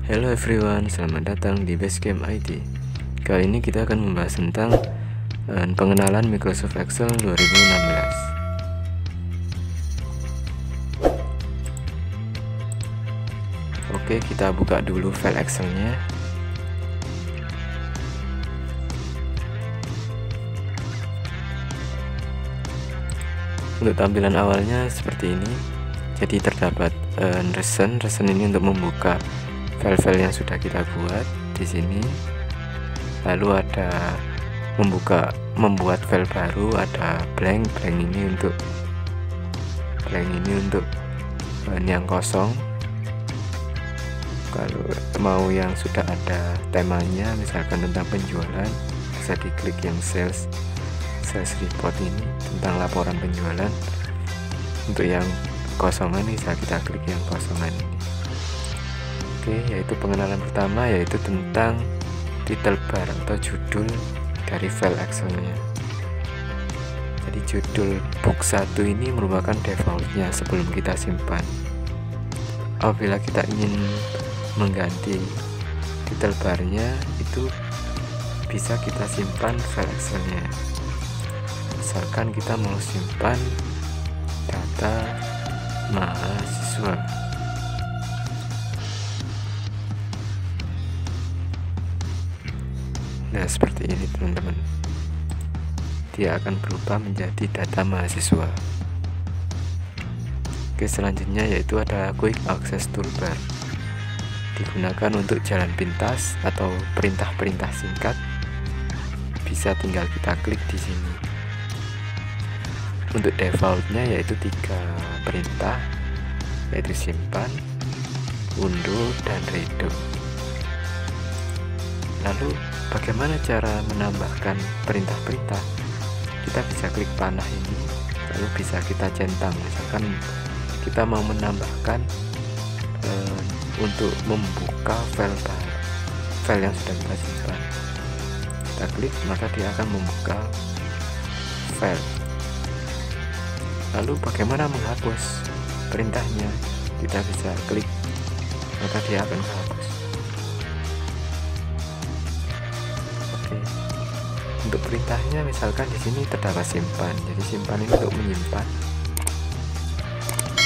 Hello everyone, selamat datang di Basecamp IT. Kali ini kita akan membahas tentang pengenalan Microsoft Excel 2016. Oke, kita buka dulu file Excelnya. Untuk tampilan awalnya seperti ini. Jadi terdapat recent ini untuk membuka file-file yang sudah kita buat di sini. Lalu ada membuat file baru, ada blank ini untuk yang kosong. Kalau mau yang sudah ada temanya, misalkan tentang penjualan, bisa diklik yang sales report ini tentang laporan penjualan. Untuk yang kosongan bisa kita klik yang kosongan ini. Oke, yaitu pengenalan pertama yaitu tentang title bar atau judul dari file Excelnya. Jadi judul book 1 ini merupakan defaultnya sebelum kita simpan. Apabila kita ingin mengganti title barnya, itu bisa kita simpan file Excelnya. Misalkan kita mau simpan data mahasiswa. Nah, seperti ini teman-teman, dia akan berubah menjadi data mahasiswa. Oke, selanjutnya yaitu ada quick access toolbar, digunakan untuk jalan pintas atau perintah-perintah singkat. Bisa tinggal kita klik di sini. Untuk defaultnya yaitu 3 perintah, yaitu simpan, unduh, dan redo. Lalu bagaimana cara menambahkan perintah-perintah? Kita bisa klik panah ini, lalu bisa kita centang. Misalkan kita mau menambahkan untuk membuka file yang sudah kita simpan. Kita klik, maka dia akan membuka file. Lalu bagaimana menghapus perintahnya? Kita bisa klik, maka dia akan menghapus. Untuk perintahnya, misalkan di sini terdapat simpan. Jadi simpan ini untuk menyimpan.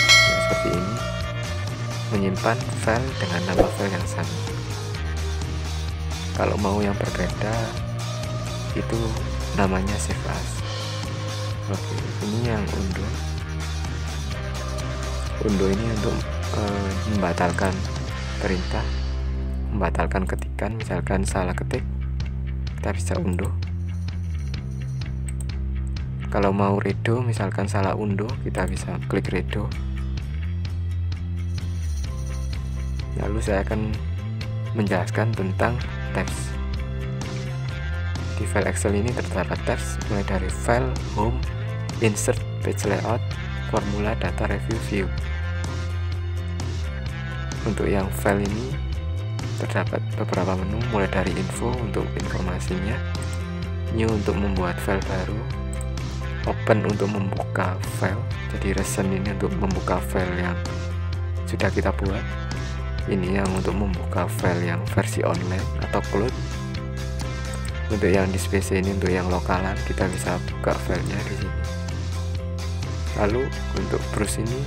Ya, seperti ini, menyimpan file dengan nama file yang sama. Kalau mau yang berbeda, itu namanya save as. Oke, ini yang unduh. Unduh ini untuk membatalkan perintah, membatalkan ketikan. Misalkan salah ketik, kita bisa unduh. Kalau mau redo, misalkan salah unduh, kita bisa klik redo. Lalu saya akan menjelaskan tentang tabs. Di file Excel ini terdapat tabs mulai dari file, home, insert, page layout, formula, data, review, view. Untuk yang file ini terdapat beberapa menu, mulai dari info untuk informasinya, new untuk membuat file baru, open untuk membuka file, jadi recent ini untuk membuka file yang sudah kita buat, ini yang untuk membuka file yang versi online atau cloud. Untuk yang di PC ini untuk yang lokalan, kita bisa buka filenya di sini. Lalu untuk browse ini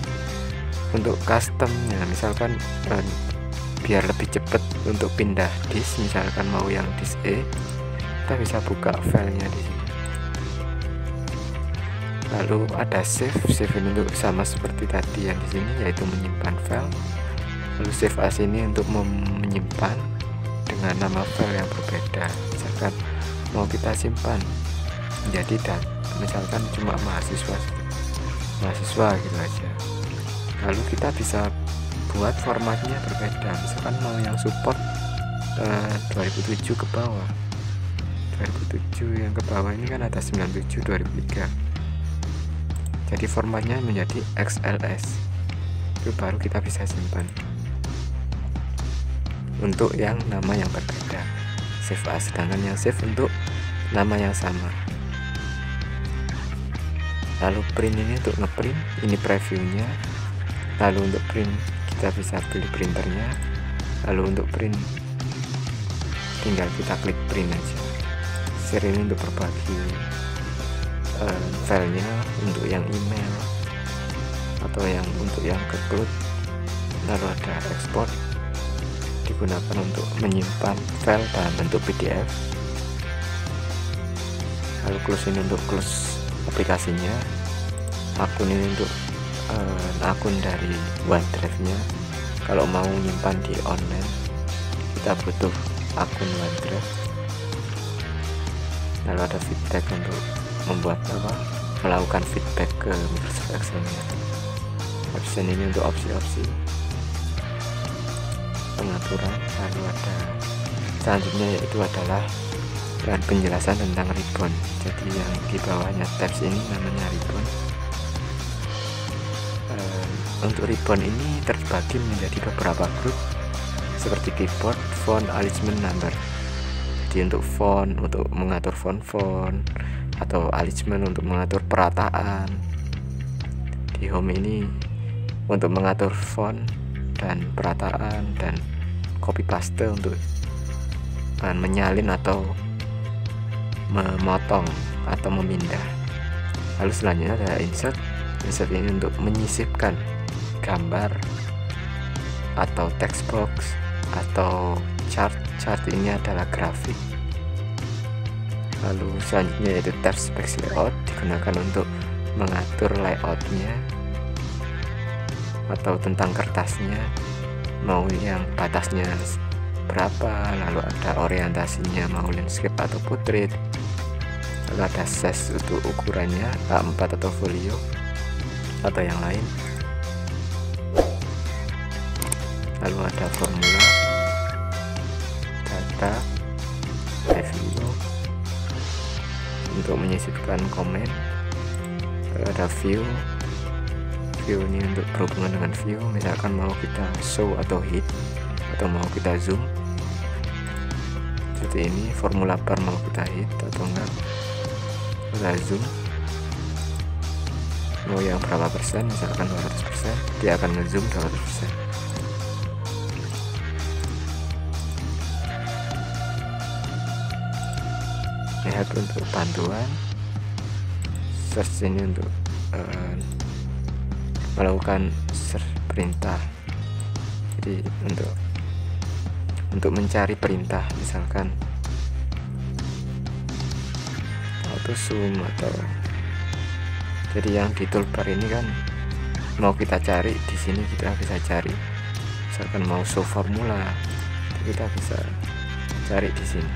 untuk customnya, misalkan biar lebih cepat untuk pindah disk, misalkan mau yang disk E, kita bisa buka filenya di sini. Lalu ada save ini untuk sama seperti tadi yang di sini, yaitu menyimpan file. Lalu save as ini untuk menyimpan dengan nama file yang berbeda. Misalkan mau kita simpan menjadi misalkan cuma mahasiswa gitu aja. Lalu kita bisa buat formatnya berbeda. Misalkan mau yang support 2007 ke bawah, 2007 yang ke bawah ini kan ada 97 2003. Jadi formatnya menjadi XLS, itu baru kita bisa simpan. Untuk yang nama yang berbeda, save as, sedangkan yang save untuk nama yang sama. Lalu print ini untuk ngeprint, ini previewnya. Lalu untuk print kita bisa pilih printernya, Lalu untuk print, tinggal kita klik print aja. Share ini untuk berbagi filenya untuk yang email atau yang untuk yang ke cloud. Lalu ada export, digunakan untuk menyimpan file dalam bentuk PDF. Lalu close ini untuk close aplikasinya. Akun ini untuk akun dari OneDrive nya. Kalau mau nyimpan di online, kita butuh akun OneDrive. Lalu ada feedback untuk membuat melakukan feedback ke Microsoft Excel nya. Option ini untuk opsi-opsi pengaturan. Lalu ada selanjutnya, yaitu adalah dan penjelasan tentang ribbon. Jadi yang di bawahnya tabs ini namanya ribbon. Untuk ribbon ini terbagi menjadi beberapa grup seperti keyboard, font, alignment, number. Jadi untuk font, untuk mengatur font atau alignment untuk mengatur perataan. Di home ini untuk mengatur font dan perataan, dan copy paste untuk menyalin atau memotong atau memindah. Lalu selanjutnya ada insert. Insert ini untuk menyisipkan gambar atau text box atau chart. Chart ini adalah grafik. Lalu selanjutnya yaitu tab space layout, digunakan untuk mengatur layoutnya atau tentang kertasnya, mau yang batasnya berapa. Lalu ada orientasinya, mau landscape atau portrait. Lalu ada size untuk ukurannya A4 atau folio atau yang lain. Lalu ada formula, data, review untuk menyisipkan komen. Lalu ada view ini untuk berhubungan dengan view, misalkan mau kita show atau hide atau mau kita zoom. Seperti ini formula bar, mau kita hide atau enggak, kita zoom. Mau yang berapa persen, misalkan 200%, dia akan ngezoom 200%. Lihat untuk bantuan, search ini untuk melakukan search perintah. Jadi untuk mencari perintah, misalkan auto zoom atau, jadi yang di toolbar ini kan mau kita cari di sini, kita bisa cari. Misalkan mau show formula, kita bisa cari di sini.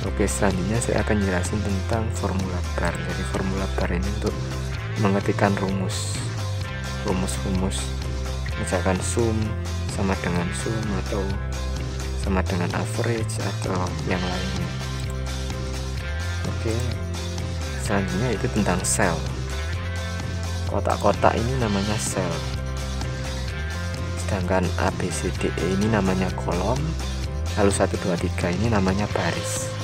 Oke, selanjutnya saya akan jelasin tentang formula bar. Jadi formula bar ini untuk mengetikkan rumus, misalkan sum sama dengan sum atau sama dengan average atau yang lainnya. Oke, selanjutnya itu tentang sel. Kotak-kotak ini namanya sel, sedangkan A, B, C, D, E ini namanya kolom. Lalu 1, 2, 3 ini namanya baris.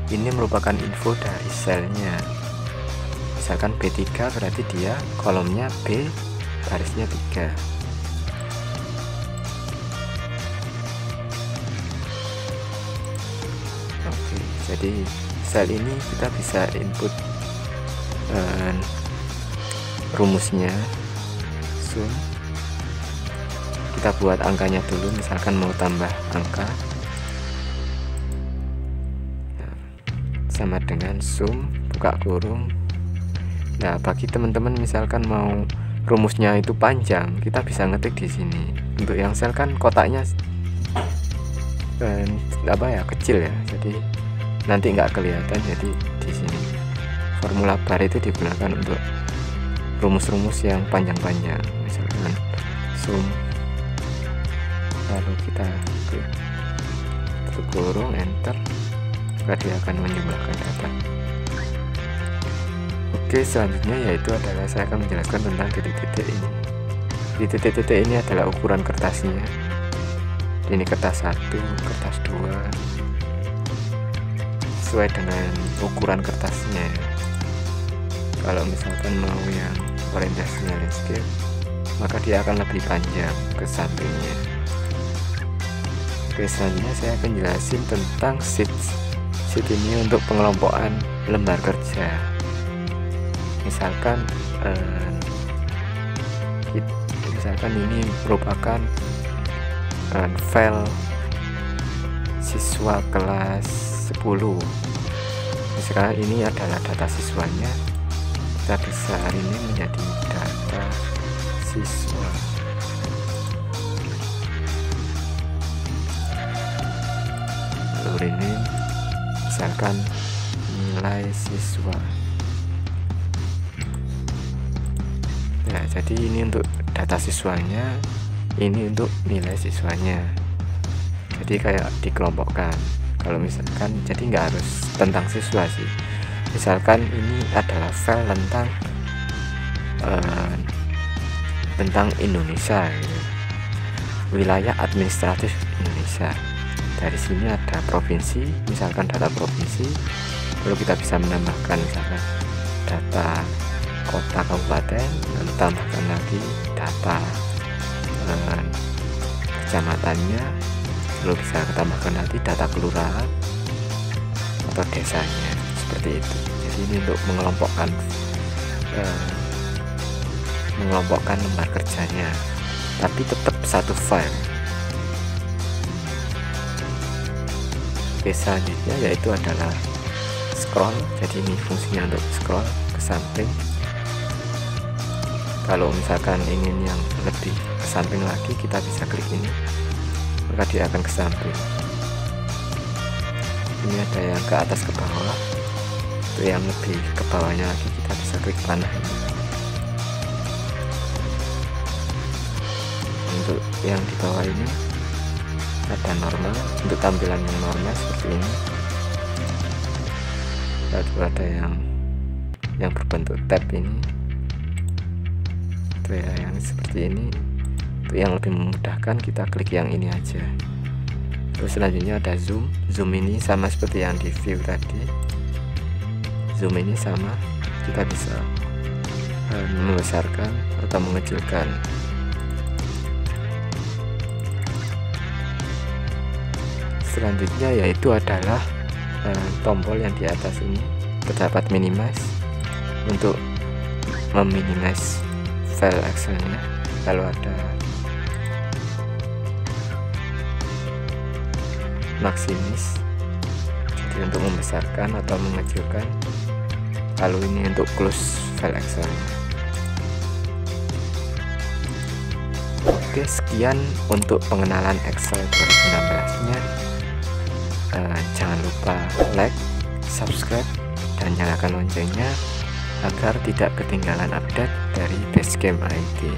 Ini merupakan info dari selnya. Misalkan B3 berarti dia kolomnya B, barisnya 3. Oke, jadi sel ini kita bisa input rumusnya, sum. Kita buat angkanya dulu, misalkan mau tambah angka, sama dengan sum buka kurung. Nah, bagi teman-teman misalkan mau rumusnya itu panjang, kita bisa ngetik di sini. Untuk yang sel kan kotaknya kecil ya, jadi nanti nggak kelihatan. Jadi di sini formula bar itu digunakan untuk rumus-rumus yang panjang-panjang, misalkan sum, lalu kita klik tutup kurung, enter, dia akan menjumlahkan data. Oke, selanjutnya yaitu adalah saya akan menjelaskan tentang titik-titik ini. Di titik-titik ini adalah ukuran kertasnya. Ini kertas 1, kertas 2, sesuai dengan ukuran kertasnya. Kalau misalkan mau yang orientasinya landscape, maka dia akan lebih panjang ke sampingnya. Oke, selanjutnya saya akan jelasin tentang sheet ini untuk pengelompokan lembar kerja. Misalkan ini merupakan file siswa kelas 10. Sekarang ini adalah data siswanya, kita bisa rename menjadi data siswa. Lalu rename misalkan nilai siswa. Nah, jadi ini untuk data siswanya, ini untuk nilai siswanya. Jadi kayak dikelompokkan. Kalau misalkan, jadi nggak harus tentang siswa sih. Misalkan ini adalah file tentang Indonesia, gitu. Wilayah administratif Indonesia. Dari sini ada provinsi, misalkan data provinsi, lalu kita bisa menambahkan misalkan data kota kabupaten, lalu tambahkan lagi data kecamatannya, lalu bisa tambahkan nanti data kelurahan atau desanya, seperti itu. Jadi ini untuk mengelompokkan lembar kerjanya, tapi tetap satu file. Oke, selanjutnya yaitu adalah scroll. Jadi ini fungsinya untuk scroll ke samping. Kalau misalkan ingin yang lebih ke samping lagi, kita bisa klik ini, maka dia akan ke samping. Ini ada yang ke atas ke bawah. Untuk yang lebih ke bawahnya lagi, kita bisa klik panah ini. Untuk yang di bawah ini ada normal, untuk tampilan yang normal seperti ini. Lalu ada yang berbentuk tab ini, itu ya, yang seperti ini. Untuk yang lebih memudahkan, kita klik yang ini aja. Terus selanjutnya ada zoom. Zoom ini sama seperti yang di view tadi. Zoom ini sama, kita bisa membesarkan atau mengecilkan. Selanjutnya yaitu adalah tombol yang di atas ini, terdapat minimize untuk meminimize file Excel-nya. Lalu ada maximis, jadi untuk membesarkan atau mengecilkan. Lalu ini untuk close file Excel-nya. Oke, sekian untuk pengenalan Excel 2016-nya. Jangan lupa like, subscribe, dan nyalakan loncengnya agar tidak ketinggalan update dari Basecamp IT.